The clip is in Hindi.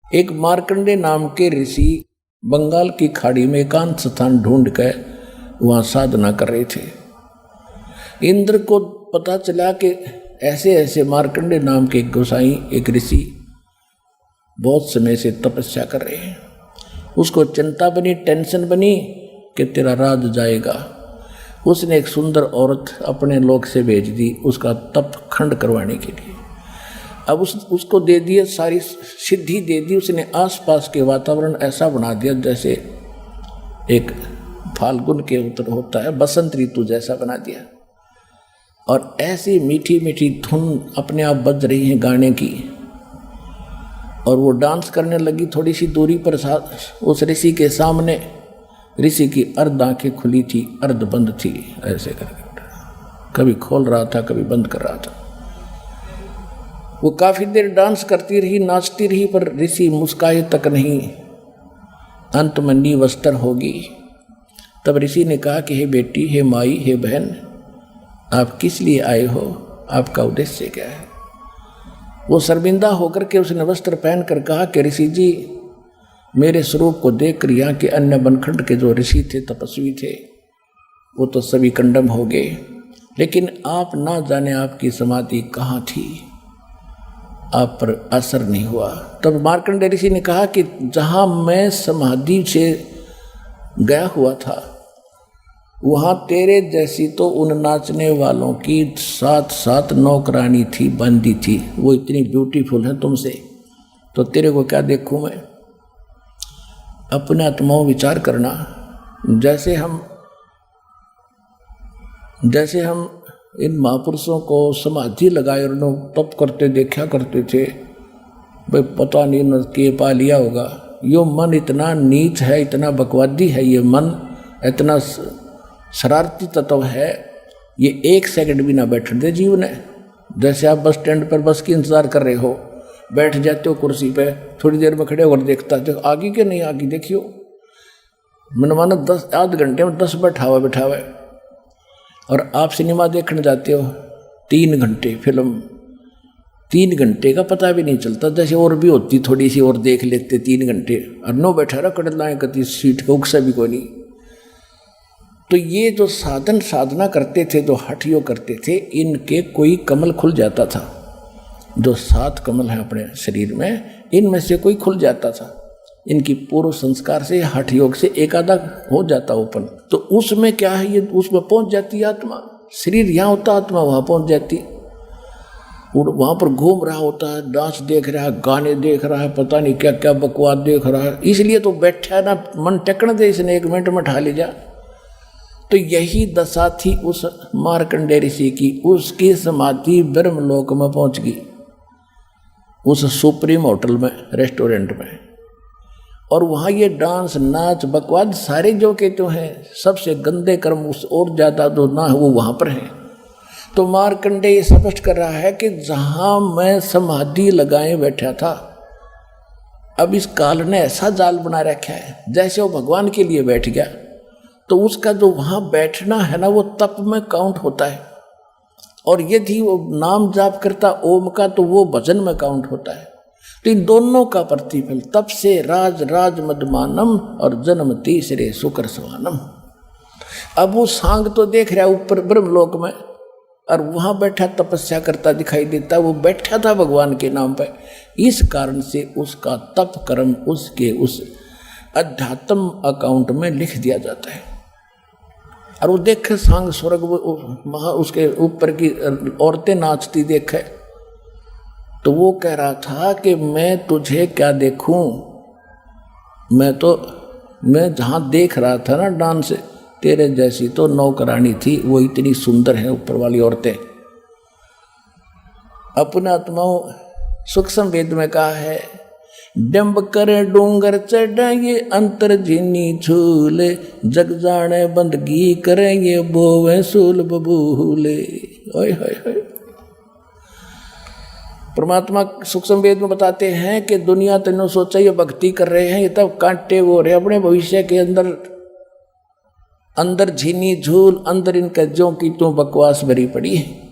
एक मार्कंडे नाम के ऋषि बंगाल की खाड़ी में एकांत स्थान ढूंढ कर वहाँ साधना कर रहे थे। इंद्र को पता चला कि ऐसे ऐसे मार्कंडे नाम के गोसाई एक ऋषि बहुत समय से तपस्या कर रहे हैं। उसको चिंता बनी, टेंशन बनी कि तेरा राज जाएगा। उसने एक सुंदर औरत अपने लोक से भेज दी उसका तप खंड करवाने के लिए। अब उसको दे दिए, सारी सिद्धि दे दी उसने। आसपास के वातावरण ऐसा बना दिया जैसे एक फाल्गुन के उत्तर होता है, बसंत ऋतु जैसा बना दिया। और ऐसी मीठी मीठी धुन अपने आप बज रही है गाने की, और वो डांस करने लगी। थोड़ी सी दूरी पर उस ऋषि के सामने ऋषि की अर्ध आंखें खुली थी, अर्ध बंद थी, ऐसे करके कभी खोल रहा था, कभी बंद कर रहा था। वो काफी देर डांस करती रही, नाचती रही, पर ऋषि मुस्काए तक नहीं। अंत में निवस्त्र होगी। तब ऋषि ने कहा कि हे बेटी, हे माई, हे बहन, आप किस लिए आए हो? आपका उद्देश्य क्या है? वो शर्मिंदा होकर के उसने वस्त्र पहनकर कहा कि ऋषि जी, मेरे स्वरूप को देखकर यहाँ के अन्य बनखंड के जो ऋषि थे, तपस्वी थे, वो तो सभी कंडम हो गए, लेकिन आप ना जाने आपकी समाधि कहाँ थी, आप पर असर नहीं हुआ। तब मार्कंडेय ऋषि ने कहा कि जहाँ मैं समाधि से गया हुआ था, वहाँ तेरे जैसी तो उन नाचने वालों की 7-7 नौकरानी थी, बंदी थी। वो इतनी ब्यूटीफुल है तुमसे, तो तेरे को क्या देखूं मैं? अपने आत्माओं विचार करना। जैसे हम इन महापुरुषों को समाधि लगाए और तप करते देखा करते थे, भाई पता नहीं न के पा लिया होगा। यो मन इतना नीच है, इतना बकवादी है, ये मन इतना शरारती तत्व है, ये 1 सेकंड भी ना बैठने दे जीवन है। जैसे आप बस स्टैंड पर बस की इंतजार कर रहे हो, बैठ जाते हो कुर्सी पे, थोड़ी देर में खड़े होकर देखता है आगे के नहीं आगे, देखियो मनमाना 10 आध घंटे में 10 बैठा हुआ। और आप सिनेमा देखने जाते हो 3 घंटे, फिल्म 3 घंटे का पता भी नहीं चलता। जैसे और भी होती थोड़ी सी और देख लेते 3 घंटे, और नो बैठा रहा कड़ लाए कती सीट का उकसा भी कोई नहीं। तो ये जो साधना करते थे, जो हठ योग करते थे, इनके कोई कमल खुल जाता था। जो 7 कमल हैं अपने शरीर में, इनमें से कोई खुल जाता था। इनकी पूर्व संस्कार से, हठ योग से एक आधा हो जाता ओपन। तो उसमें क्या है, ये उसमें पहुंच जाती आत्मा। शरीर यहाँ होता, आत्मा वहाँ पहुंच जाती। वहाँ पर घूम रहा होता है, डांस देख रहा है, गाने देख रहा है, पता नहीं क्या क्या बकवास देख रहा है। इसलिए तो बैठा ना, मन टेकने दे इसने, 1 मिनट में ठा ले जा। तो यही दशा थी उस मार्कंडेय ऋषि की। उसकी समाधि ब्रह्मलोक में पहुंच गई, उस सुप्रीम होटल में, रेस्टोरेंट में। और वहाँ ये डांस, नाच, बकवाद सारे जो के तो हैं, सबसे गंदे कर्म उस और ज़्यादा जो ना है वो वहाँ पर हैं। तो मार्कंडेय ये स्पष्ट कर रहा है कि जहाँ मैं समाधि लगाए बैठा था, अब इस काल ने ऐसा जाल बना रखा है, जैसे वो भगवान के लिए बैठ गया तो उसका जो वहाँ बैठना है ना, वो तप में काउंट होता है। और यदि वो नाम जाप करता ओम का, तो वो भजन में काउंट होता है। तो इन दोनों का प्रतिफल, तप से राज मदमानम और जन्म तीसरे शुक्र स्वानम। अब वो सांग तो देख रहा है ऊपर ब्रह्मलोक में, और वहाँ बैठा तपस्या करता दिखाई देता। वो बैठा था भगवान के नाम पर। इस कारण से उसका तप कर्म उसके उस अध्यात्म अकाउंट में लिख दिया जाता है। और वो देखे सांग स्वर्ग, वहाँ उसके ऊपर की औरतें नाचती देखे, तो वो कह रहा था कि मैं तुझे क्या देखूं, मैं जहाँ देख रहा था ना डांस, तेरे जैसी तो नौकरानी थी, वो इतनी सुंदर है ऊपर वाली औरतें। अपने आत्माओं सूक्ष्म वेद में कहा है, डंब करे डूंगर चढ़ाइए, अंतर झिनी झूले, जग जाने बंदगी करेंगे, बोवे सूल बबूले। ओए होए होए। परमात्मा सूक्ष्म वेद में बताते हैं कि दुनिया तेनों सोचा ये भक्ति कर रहे हैं, ये तब कांटे वो रहे अपने भविष्य के अंदर झीनी झूल, अंदर इनका जो की तो बकवास भरी पड़ी है।